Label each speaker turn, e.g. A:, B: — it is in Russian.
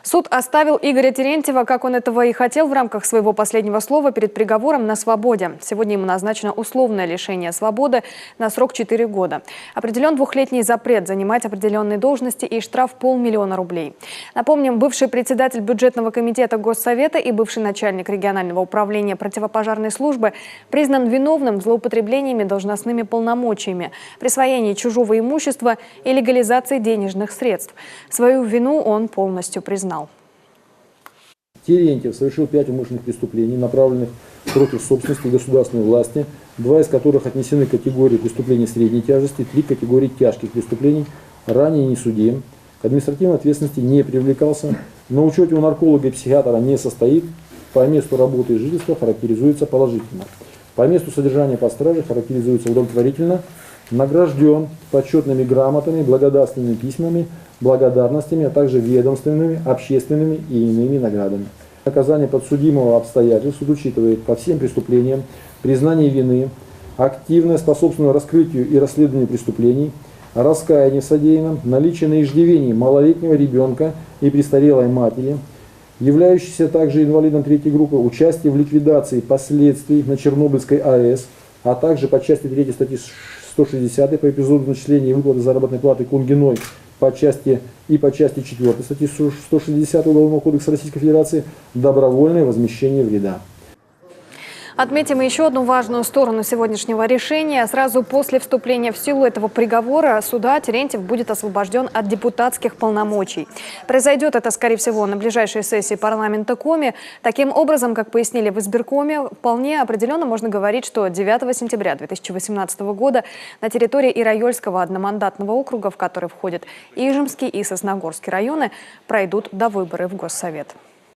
A: Суд оставил Игоря Терентьева, как он этого и хотел, в рамках своего последнего слова перед приговором на свободе. Сегодня ему назначено условное лишение свободы на срок 4 года. Определен двухлетний запрет занимать определенные должности и штраф 500 000 рублей. Напомним, бывший председатель бюджетного комитета Госсовета и бывший начальник регионального управления противопожарной службы признан виновным в злоупотреблениями должностными полномочиями, присвоении чужого имущества и легализации денежных средств. Свою вину он полностью признал.
B: Терентьев совершил 5 умышленных преступлений, направленных против собственности государственной власти, 2 из которых отнесены к категории преступлений средней тяжести, 3 категории тяжких преступлений, ранее не судим, к административной ответственности не привлекался, на учете у нарколога и психиатра не состоит, по месту работы и жительства характеризуется положительно, по месту содержания под стражей характеризуется удовлетворительно, награжден почетными грамотами, благодарственными письмами, благодарностями, а также ведомственными, общественными и иными наградами. Наказание подсудимого обстоятельств суд учитывает по всем преступлениям, признание вины, активное способствование раскрытию и расследованию преступлений, раскаяние в содеянном, наличие на иждивении малолетнего ребенка и престарелой матери, являющийся также инвалидом 3-й группы, участие в ликвидации последствий на Чернобыльской АЭС, а также по части 3 статьи 160 по эпизоду начисления и выплаты заработной платы Кунгиной по части 4 статьи 160 Уголовного кодекса Российской Федерации добровольное возмещение вреда.
A: Отметим еще одну важную сторону сегодняшнего решения. Сразу после вступления в силу этого приговора суда Терентьев будет освобожден от депутатских полномочий. Произойдет это, скорее всего, на ближайшей сессии парламента Коми. Таким образом, как пояснили в избиркоме, вполне определенно можно говорить, что 9 сентября 2018 года на территории Ирайольского одномандатного округа, в который входят Ижемский и Сосногорский районы, пройдут довыборы в Госсовет.